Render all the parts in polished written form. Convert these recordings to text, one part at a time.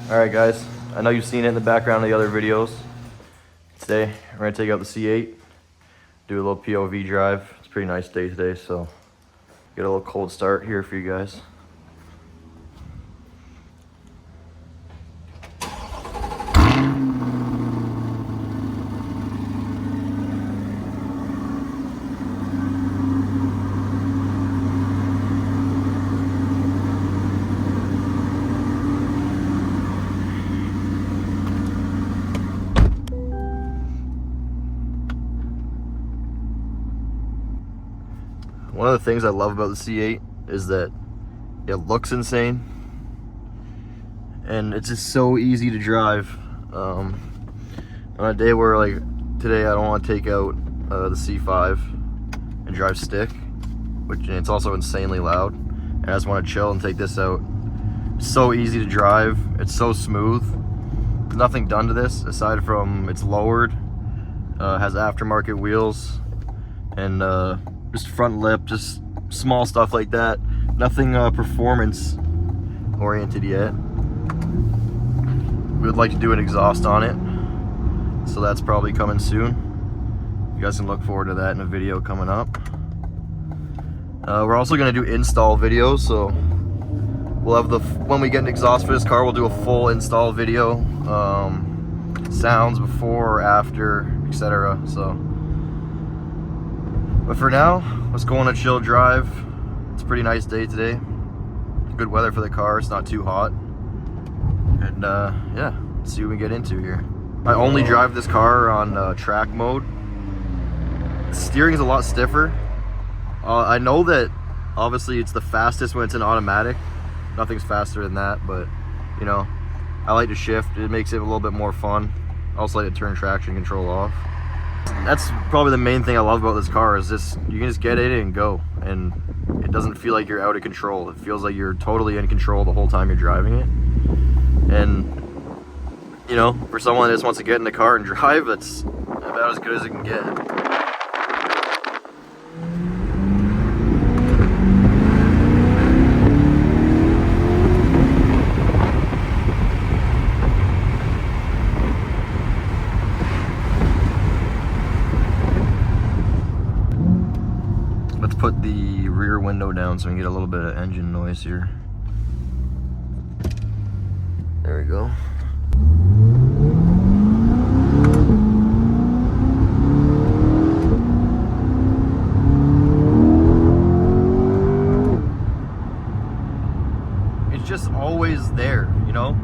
Alright guys, I know you've seen it in the background of the other videos. Today, we're going to take out the C8, do a little POV drive. It's a pretty nice day today, so get a little cold start here for you guys. One of the things I love about the C8 is that it looks insane and it's just so easy to drive. On a day where, like today, I don't want to take out the C5 and drive stick, which it's also insanely loud, and I just want to chill and take this out. It's so easy to drive, it's so smooth. There's nothing done to this aside from it's lowered, has aftermarket wheels, and just front lip, just small stuff like that. Nothing performance oriented yet. We would like to do an exhaust on it, so that's probably coming soon. You guys can look forward to that in a video coming up. We're also going to do install videos, so we'll have when we get an exhaust for this car, we'll do a full install video, sounds before or after, etc. So, but for now, let's go on a chill drive. It's a pretty nice day today. Good weather for the car. It's not too hot. And yeah, let's see what we get into here. I only drive this car on track mode. The steering is a lot stiffer. I know that obviously it's the fastest when it's in automatic. Nothing's faster than that, but you know, I like to shift. It makes it a little bit more fun. I also like to turn traction control off. That's probably the main thing I love about this car, is just you can just get in it and go, and it doesn't feel like you're out of control. It feels like you're totally in control the whole time you're driving it. And you know, for someone that just wants to get in the car and drive, that's about as good as it can get. Let's put the rear window down so we can get a little bit of engine noise here. There we go. It's just always there, you know?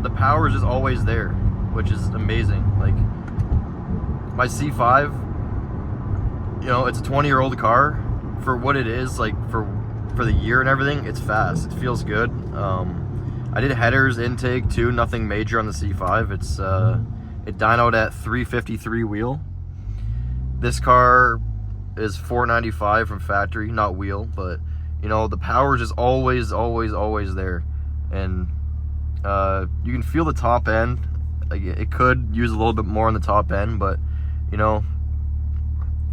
The power is just always there, which is amazing. Like, my C5, you know, it's a 20-year-old car. For what it is, like for the year and everything, it's fast. It feels good. I did headers, intake too, nothing major on the C5. It's it dynoed at 353 wheel. This car is 495 from factory, not wheel, but you know, the power is just always there. And you can feel the top end. Like, it could use a little bit more on the top end, but you know,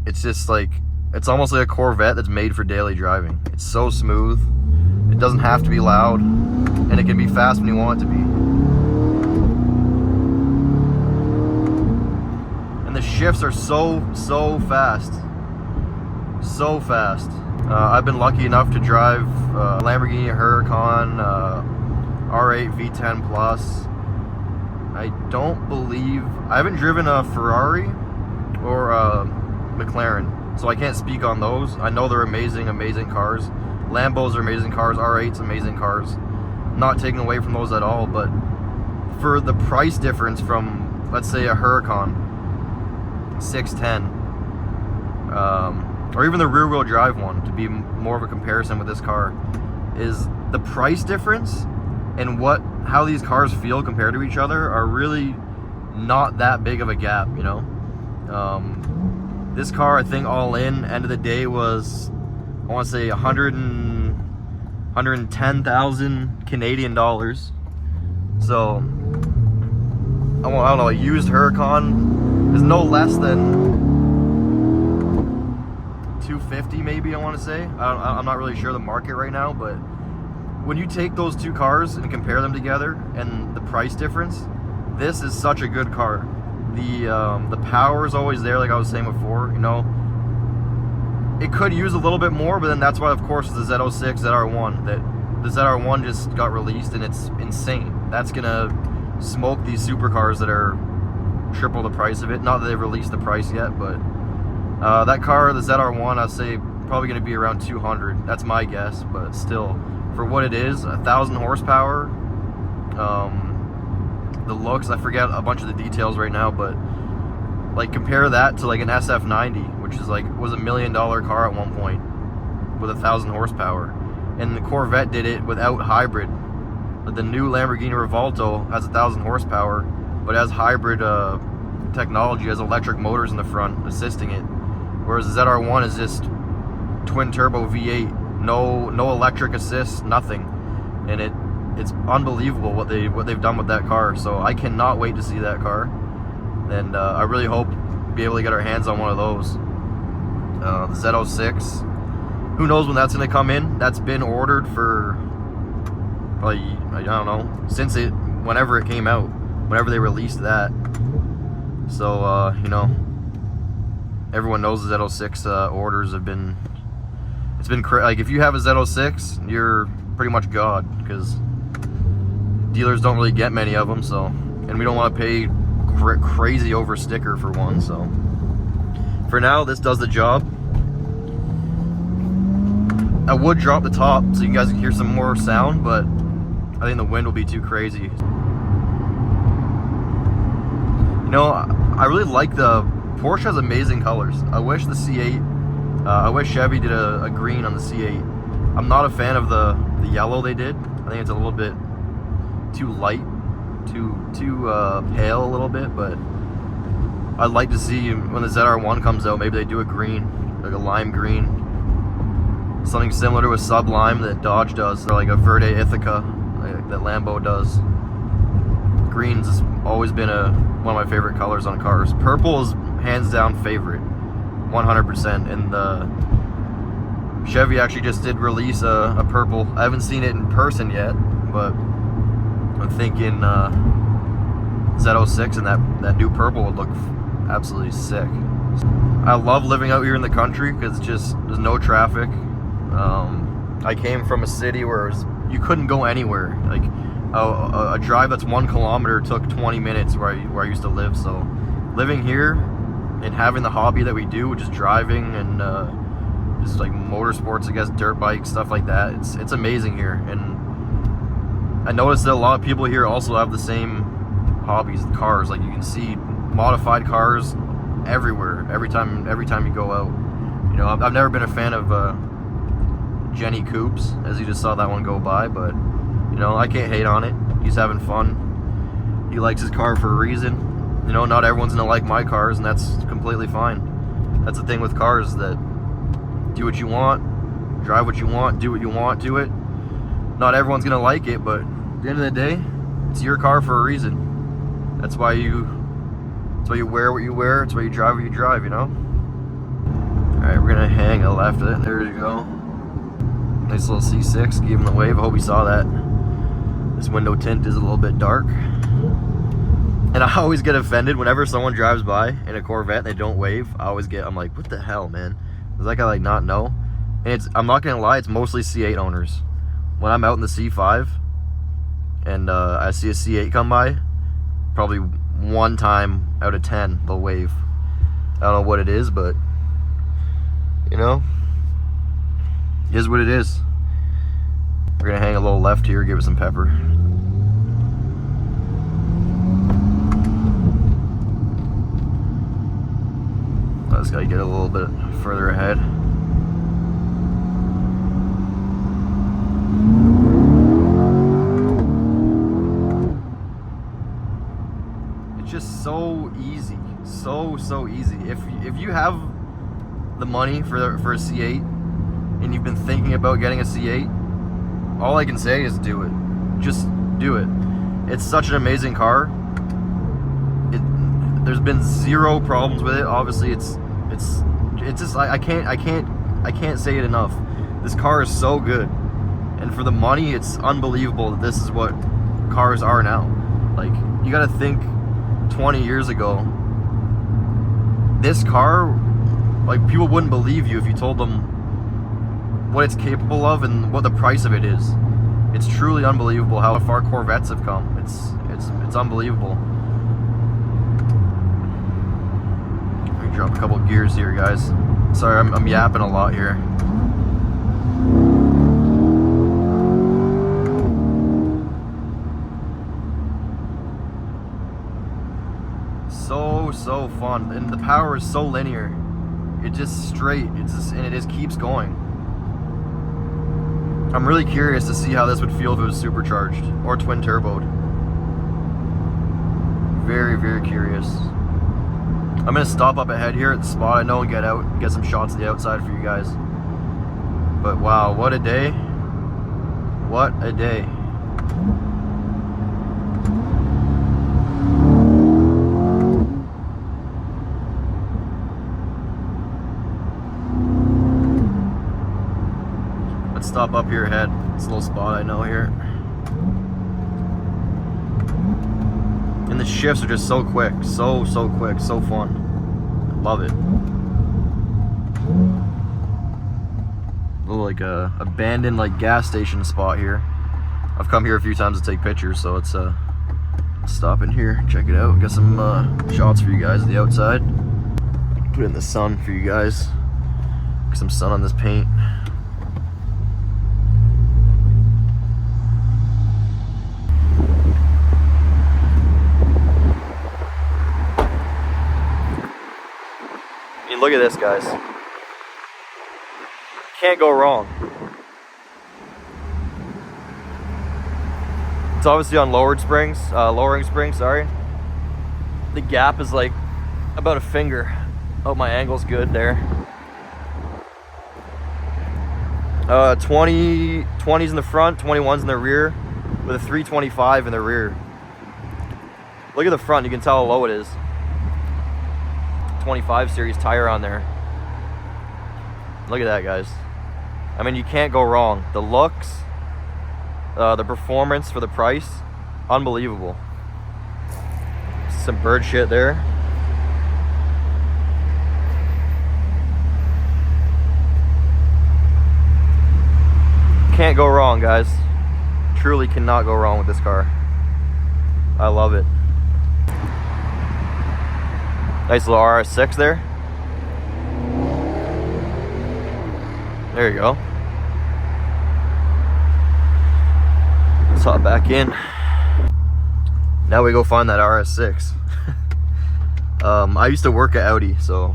it's just like, it's almost like a Corvette that's made for daily driving. It's so smooth. It doesn't have to be loud, and it can be fast when you want it to be. And the shifts are so fast. So fast. I've been lucky enough to drive Lamborghini Huracan, R8 V10 Plus. I haven't driven a Ferrari or a McLaren, so I can't speak on those. I know they're amazing cars. Lambos are amazing cars, R8's amazing cars. Not taking away from those at all, but for the price difference from, let's say, a Huracan 610, or even the rear wheel drive one, to be more of a comparison with this car, is the price difference and how these cars feel compared to each other are really not that big of a gap, you know? This car, I think, all in, end of the day, was, I want to say, 110,000 Canadian dollars. So, I don't know, a used Huracan is no less than 250 maybe, I want to say. I'm not really sure the market right now, but when you take those two cars and compare them together and the price difference, this is such a good car. The power is always there, like I was saying before. You know, it could use a little bit more, but then that's why, of course, the Z06 ZR1, that the ZR1 just got released, and it's insane. That's gonna smoke these supercars that are triple the price of it. Not that they've released the price yet, but that car, the ZR1, I'd say probably gonna be around 200. That's my guess, but still, for what it is, 1,000 horsepower. The looks, I forget a bunch of the details right now, but like compare that to like an SF90, which is like was $1 million car at one point with 1,000 horsepower, and the Corvette did it without hybrid. The new Lamborghini Revuelto has 1,000 horsepower, but has hybrid technology, has electric motors in the front assisting it, whereas the ZR1 is just twin turbo V8, no electric assist, nothing, and it's unbelievable what they've done with that car. So I cannot wait to see that car, and I really hope to be able to get our hands on one of those. The Z06, who knows when that's going to come in? That's been ordered for probably, I don't know, since whenever it came out, whenever they released that. So you know, everyone knows the Z06 orders have been, it's been like if you have a Z06, you're pretty much God, because dealers don't really get many of them. So, and we don't want to pay crazy over sticker for one. So for now, this does the job. I would drop the top so you guys can hear some more sound, but I think the wind will be too crazy. You know, I really like Porsche has amazing colors. I wish the C8, I wish Chevy did a green on the C8. I'm not a fan of the yellow they did. I think it's a little bit too light, too pale a little bit, but I'd like to see when the ZR1 comes out, maybe they do a green, like a lime green. Something similar to a Sublime that Dodge does, or like a Verde Ithaca like that Lambo does. Green's has always been one of my favorite colors on cars. Purple is hands down favorite, 100%. And the Chevy actually just did release a purple. I haven't seen it in person yet, but I'm thinking Z06 and that new purple would look absolutely sick. I love living out here in the country because there's no traffic. I came from a city where you couldn't go anywhere. Like a drive that's 1 kilometer took 20 minutes where I used to live. So living here and having the hobby that we do, which is driving and just like motorsports, I guess, dirt bikes, stuff like that, it's amazing here. And I noticed that a lot of people here also have the same hobbies, cars. Like you can see modified cars everywhere, every time you go out. You know, I've never been a fan of Jenny Coops, as you just saw that one go by, but you know, I can't hate on it. He's having fun. He likes his car for a reason. You know, not everyone's gonna like my cars, and that's completely fine. That's the thing with cars, that do what you want, drive what you want, do what you want to it. Not everyone's gonna like it, but at the end of the day, it's your car for a reason. That's why you wear what you wear. It's why you drive what you drive, you know? Alright, we're gonna hang a left of it. There you go. Nice little C6, give him the wave. I hope you saw that. This window tint is a little bit dark. And I always get offended whenever someone drives by in a Corvette and they don't wave. I'm like, what the hell, man? Does that guy like not know? And I'm not gonna lie, it's mostly C8 owners. When I'm out in the C5 and I see a C8 come by, probably 1 time out of 10 they'll wave. I don't know what it is, but you know, it is what it is. We're gonna hang a little left here, give it some pepper. I just gotta get a little bit further ahead. It's just so easy, so easy. If you have the money for a C8 and you've been thinking about getting a C8, all I can say is do it. Just do it. It's such an amazing car. There's been 0 problems with it. Obviously, it's just I can't say it enough. This car is so good. And for the money, it's unbelievable that this is what cars are now. Like, you gotta think 20 years ago, this car, like, people wouldn't believe you if you told them what it's capable of and what the price of it is. It's truly unbelievable how far Corvettes have come. It's unbelievable. Let me drop a couple gears here, guys. Sorry, I'm yapping a lot here. So fun, and the power is so linear. It's just straight. And it just keeps going. I'm really curious to see how this would feel if it was supercharged or twin turboed. Very, very curious. I'm gonna stop up ahead here at the spot I know and get out and get some shots of the outside for you guys. But wow, what a day. What a day. Let's stop up here ahead. It's a little spot I know here. And the shifts are just so quick, so quick, so fun. Love it. A little like a abandoned like gas station spot here. I've come here a few times to take pictures, so let's stop in here, check it out, get some shots for you guys of the outside. Put it in the sun for you guys. Get some sun on this paint. Look at this, guys. Can't go wrong. It's obviously on lowering springs, sorry. The gap is like about a finger. Oh, my angle's good there. 20s in the front, 21s in the rear, with a 325 in the rear. Look at the front, you can tell how low it is. 25 series tire on there. Look at that, guys. I mean, you can't go wrong. The looks, the performance for the price, unbelievable. Some bird shit there. Can't go wrong, guys. Truly cannot go wrong with this car. I love it. Nice little RS6 there. There you go. Let's hop back in. Now we go find that RS6. I used to work at Audi, so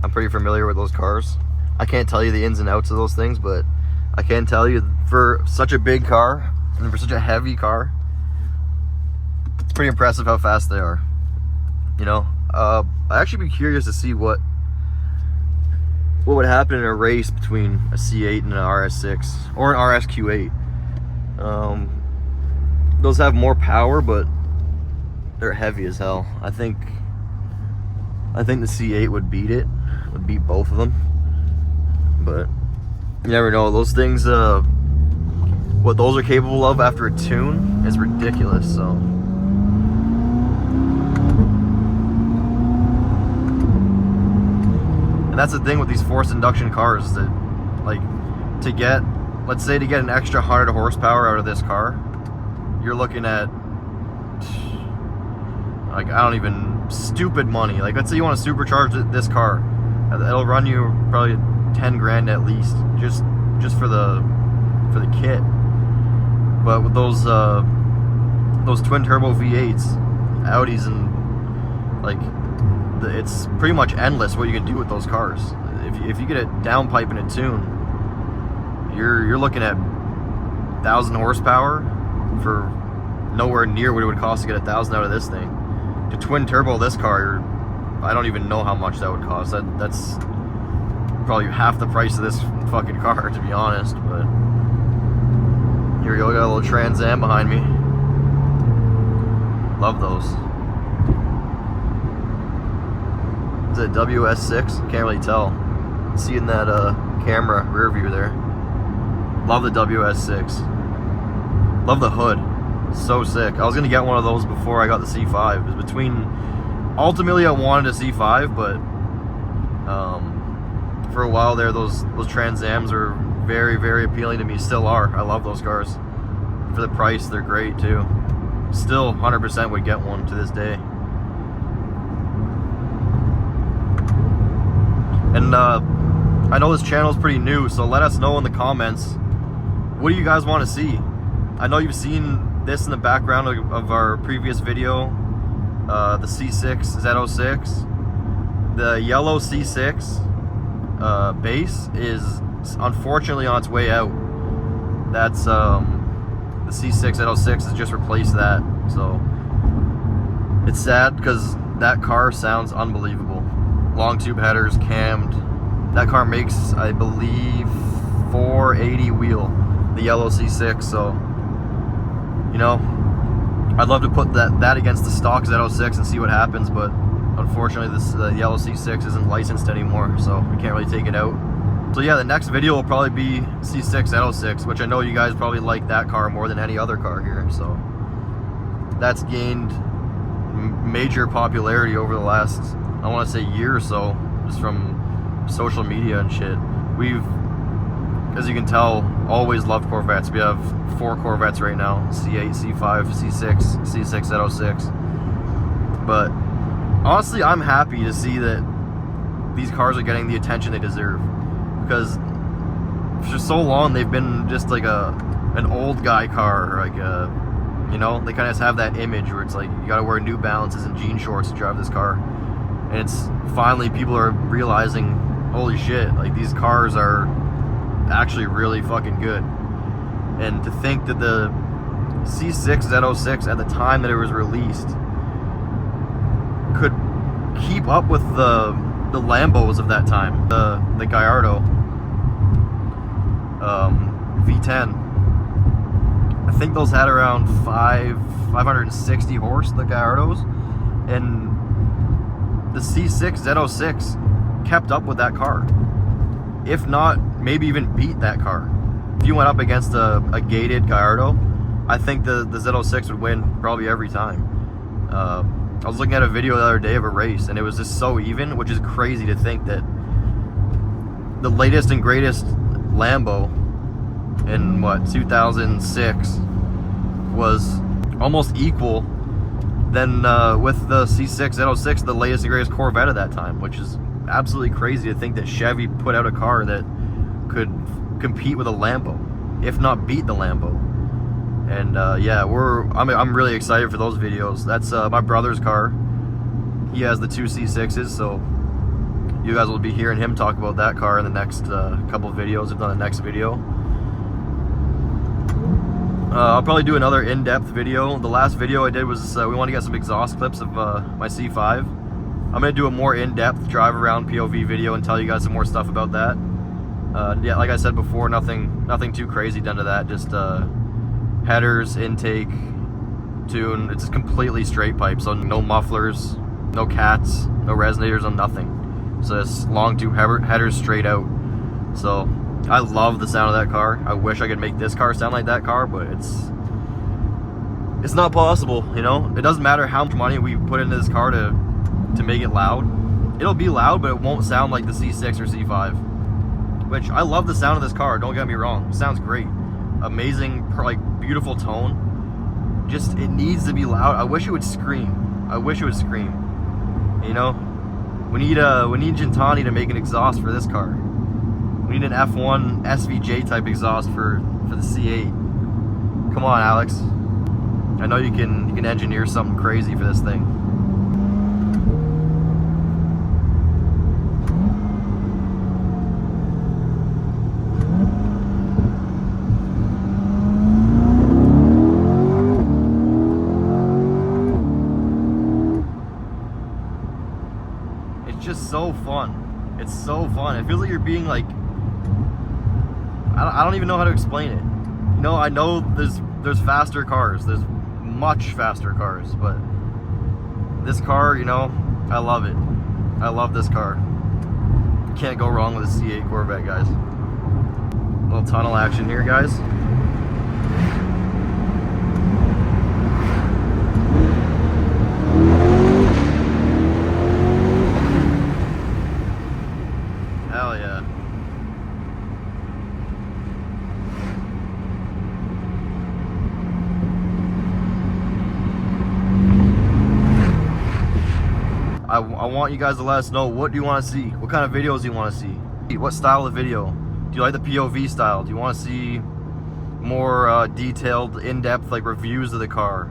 I'm pretty familiar with those cars. I can't tell you the ins and outs of those things, but I can tell you for such a big car and for such a heavy car, it's pretty impressive how fast they are. You know, I'd actually be curious to see what would happen in a race between a C8 and an RS6 or an RSQ8. Those have more power, but they're heavy as hell. I think the C8 would beat both of them. But you never know. Those things, what those are capable of after a tune is ridiculous. So. And that's the thing with these forced induction cars, that like let's say to get an extra 100 horsepower out of this car, you're looking at like, I don't even, stupid money. Like, let's say you want to supercharge this car, it'll run you probably 10 grand at least, just for the kit. But with those twin turbo V8s, Audis, and like, it's pretty much endless what you can do with those cars. If you get a downpipe and a tune, you're looking at 1,000 horsepower for nowhere near what it would cost to get 1,000 out of this thing. To twin turbo this car, I don't even know how much that would cost. That's probably half the price of this fucking car, to be honest. But here we go, we got a little Trans Am behind me. Love those. Is it WS6? Can't really tell. See in that camera rear view there. Love the WS6. Love the hood. So sick. I was gonna get one of those before I got the C5. It was between, ultimately I wanted a C5, but for a while there, those Trans Ams were very, very appealing to me. Still are. I love those cars. For the price, they're great too. Still 100% would get one to this day. And I know this channel is pretty new, so let us know in the comments, what do you guys want to see? I know you've seen this in the background of our previous video, the C6 Z06. The yellow C6 base is unfortunately on its way out. That's the C6 Z06 has just replaced that, so it's sad because that car sounds unbelievable. Long tube headers, cammed. That car makes, I believe, 480 wheel, the yellow C6. So, you know, I'd love to put that against the stock Z06 and see what happens, but unfortunately this yellow C6 isn't licensed anymore, so we can't really take it out. So yeah, the next video will probably be C6 Z06, which I know you guys probably like that car more than any other car here. So that's gained major popularity over the last, I want to say, year or so, just from social media and shit. We've, as you can tell, always loved Corvettes. We have 4 Corvettes right now: C8, C5, C6, C6 Z06. But honestly, I'm happy to see that these cars are getting the attention they deserve, because for so long they've been just like an old guy car, like a, you know, they kind of have that image where it's like you gotta wear New Balances and jean shorts to drive this car. And it's finally, people are realizing, holy shit, like these cars are actually really fucking good. And to think that the C6 Z06 at the time that it was released could keep up with the Lambos of that time, the Gallardo V10. I think those had around 560 horse, the Gallardos, and the C6 Z06 kept up with that car, if not maybe even beat that car. If you went up against a gated Gallardo, I think the Z06 would win probably every time. I was looking at a video the other day of a race, and it was just so even, which is crazy to think that the latest and greatest Lambo in what, 2006 was almost equal than with the C6 Z06, the latest and greatest Corvette at that time, which is absolutely crazy to think that Chevy put out a car that could compete with a Lambo, if not beat the Lambo. And yeah, I'm really excited for those videos. That's my brother's car. He has the 2 C6s, so you guys will be hearing him talk about that car in the next couple of videos, if not the next video. I'll probably do another in-depth video. The last video I did was we want to get some exhaust clips of my C5. I'm going to do a more in-depth drive around POV video and tell you guys some more stuff about that. Yeah, like I said before, nothing too crazy done to that. Just headers, intake, tune. It's completely straight pipe, so no mufflers, no cats, no resonators, no nothing. So it's long tube headers straight out. So I love the sound of that car. I wish I could make this car sound like that car, but it's not possible, you know? It doesn't matter how much money we put into this car to make it loud. It'll be loud, but it won't sound like the C6 or C5. Which, I love the sound of this car, don't get me wrong. It sounds great. Amazing, like, beautiful tone. Just, it needs to be loud. I wish it would scream. I wish it would scream. You know? We need Gintani to make an exhaust for this car. We need an F1 SVJ type exhaust for the C8. Come on, Alex. I know you can engineer something crazy for this thing. It's just so fun. It's so fun. It feels like you're being like, I don't even know how to explain it. You know, I know there's faster cars. There's much faster cars, but this car, you know, I love it. I love this car. Can't go wrong with a C8 Corvette, guys. Little tunnel action here, guys. Hell yeah. I want you guys to let us know, what do you want to see? What kind of videos do you want to see? What style of video? Do you like the POV style? Do you want to see more detailed, in-depth like reviews of the car?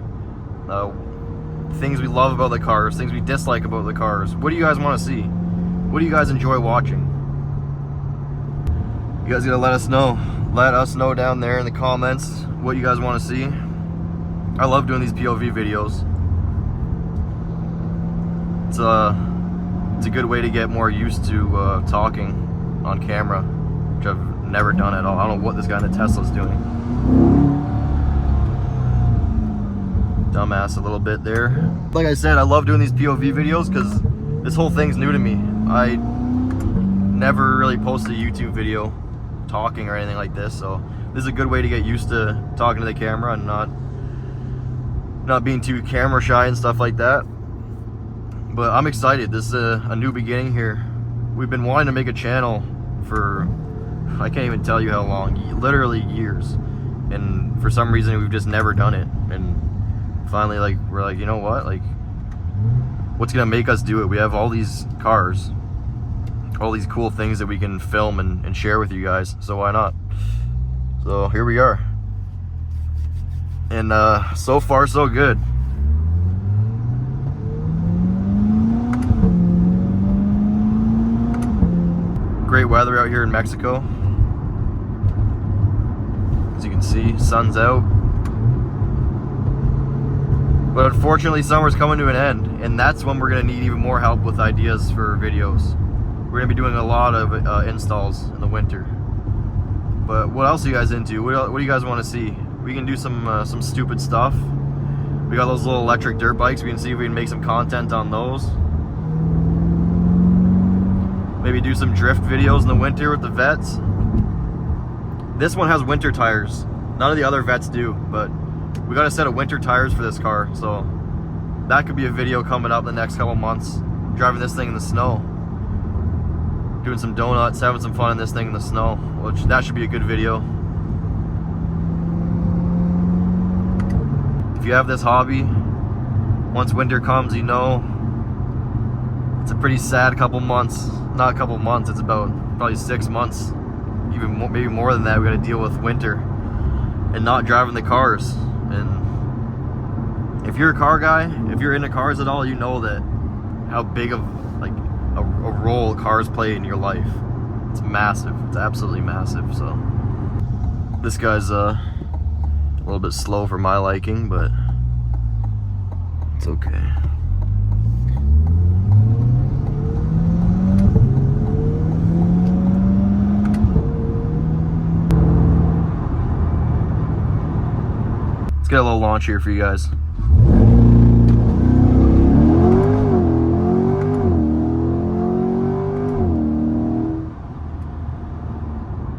Things we love about the cars, things we dislike about the cars. What do you guys want to see? What do you guys enjoy watching? You guys gotta let us know. Let us know down there in the comments what you guys want to see. I love doing these POV videos. It's a good way to get more used to talking on camera, which I've never done at all. I don't know what this guy in the Tesla's doing. Dumbass a little bit there. Like I said, I love doing these POV videos because this whole thing's new to me. I never really posted a YouTube video talking or anything like this, so this is a good way to get used to talking to the camera and not being too camera shy and stuff like that. But I'm excited. This is a new beginning here. We've been wanting to make a channel for, I can't even tell you how long, literally years. And for some reason we've just never done it. And finally, like, we're like, you know what? Like, what's gonna make us do it? We have all these cars, all these cool things that we can film and share with you guys. So why not? So here we are. And so far so good. Great weather out here in Mexico. As you can see, sun's out. But unfortunately, summer's coming to an end, and that's when we're gonna need even more help with ideas for videos. We're gonna be doing a lot of installs in the winter. But what else are you guys into? What do you guys want to see? We can do some stupid stuff. We got those little electric dirt bikes. We can see if we can make some content on those. Maybe do some drift videos in the winter with the Vets. This one has winter tires. None of the other Vets do, but we got a set of winter tires for this car, so that could be a video coming up in the next couple months. Driving this thing in the snow, doing some donuts, having some fun in this thing in the snow, which that should be a good video. If you have this hobby, once winter comes, you know it's a pretty sad couple months. Not a couple months, it's about probably 6 months, even more, maybe more than that. We got to deal with winter and not driving the cars. And if you're a car guy, if you're into cars at all, you know that how big of like a role cars play in your life. It's massive. It's absolutely massive. So this guy's a little bit slow for my liking, but it's okay. Let's get a little launch here for you guys.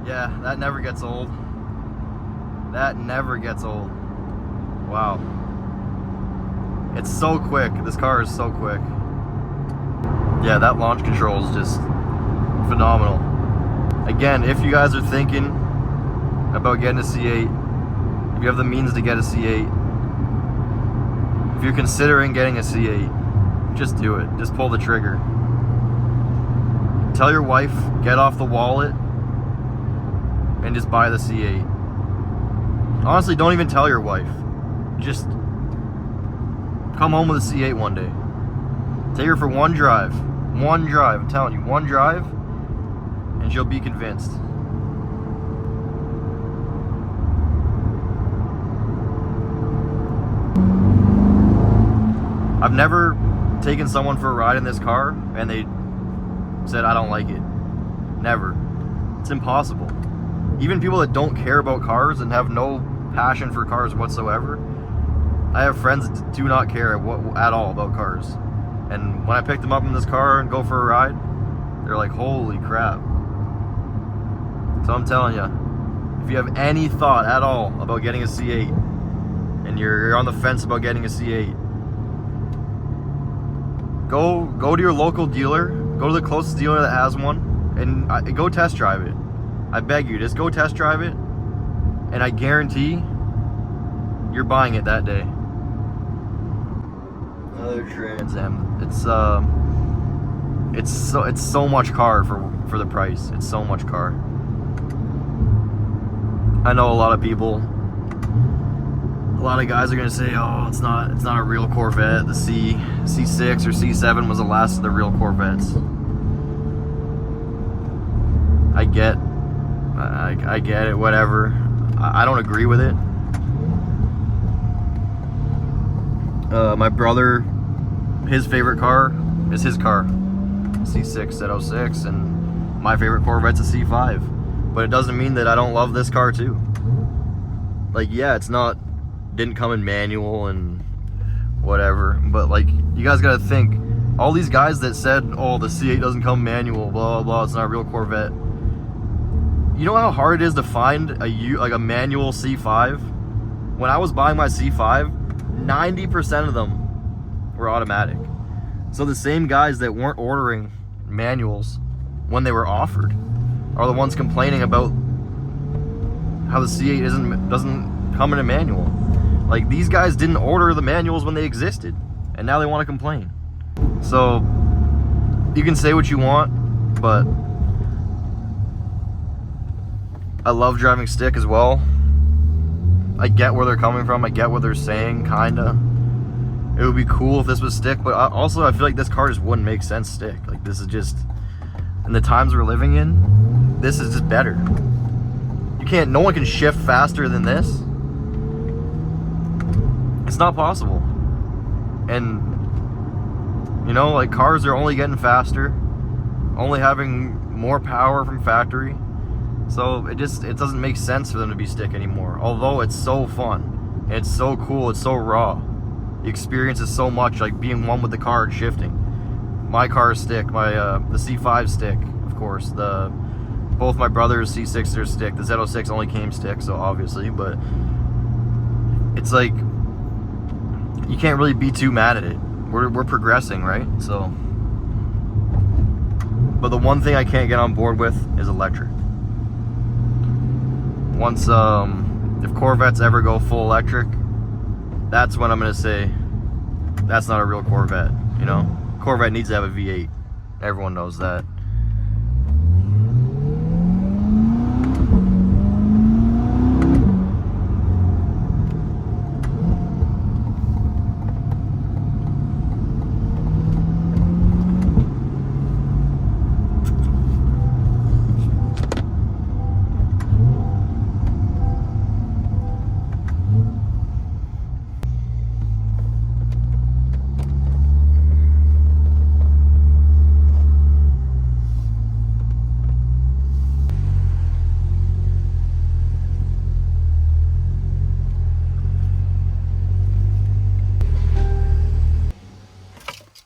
Yeah, that never gets old. That never gets old. Wow. It's so quick. This car is so quick. Yeah, that launch control is just phenomenal. Again, if you guys are thinking about getting a C8, if you have the means to get a C8, if you're considering getting a C8, just do it. Just pull the trigger. Tell your wife, get off the wallet, and just buy the C8. Honestly, don't even tell your wife. Just come home with a C8 one day. Take her for one drive. One drive, I'm telling you, one drive, and she'll be convinced. I've never taken someone for a ride in this car and they said I don't like it. Never. It's impossible. Even people that don't care about cars and have no passion for cars whatsoever, I have friends that do not care at all about cars. And when I pick them up in this car and go for a ride, they're like, holy crap. So I'm telling you, if you have any thought at all about getting a C8, and you're on the fence about getting a C8, go to your local dealer, go to the closest dealer that has one, and go test drive it. I beg you, just go test drive it, and I guarantee you're buying it that day. Another Trans Am. It's so much car for the price. It's so much car. I know a lot of people, a lot of guys are gonna say, "Oh, it's not a real Corvette. The C6 or C7 was the last of the real Corvettes." I get it. Whatever. I don't agree with it. My brother, his favorite car is his car, C6 Z06, and my favorite Corvette's a C5. But it doesn't mean that I don't love this car too. Like, yeah, didn't come in manual and whatever, but like, you guys gotta think, all these guys that said, oh, the C8 doesn't come manual, blah, blah, blah, it's not a real Corvette. You know how hard it is to find a manual C5? When I was buying my C5, 90% of them were automatic. So the same guys that weren't ordering manuals when they were offered are the ones complaining about how the C8 doesn't come in a manual. Like, these guys didn't order the manuals when they existed, and now they want to complain. So you can say what you want, but I love driving stick as well. I get where they're coming from. I get what they're saying, kinda. It would be cool if this was stick, but also I feel like this car just wouldn't make sense stick. Like, this is just, in the times we're living in, this is just better. No one can shift faster than this. It's not possible. And, you know, like, cars are only getting faster, only having more power from factory. So it doesn't make sense for them to be stick anymore. Although it's so fun, it's so cool, it's so raw. The experience is so much like being one with the car and shifting. My car is stick, the C5 stick, of course. Both my brothers' C6 are stick. The Z06 only came stick, so obviously, but it's like, you can't really be too mad at it. We're progressing, right? So, but the one thing I can't get on board with is electric. Once, if Corvettes ever go full electric, that's when I'm gonna say that's not a real Corvette. You know, Corvette needs to have a V8. Everyone knows that.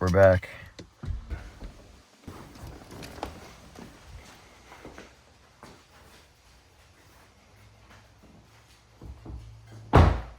We're back.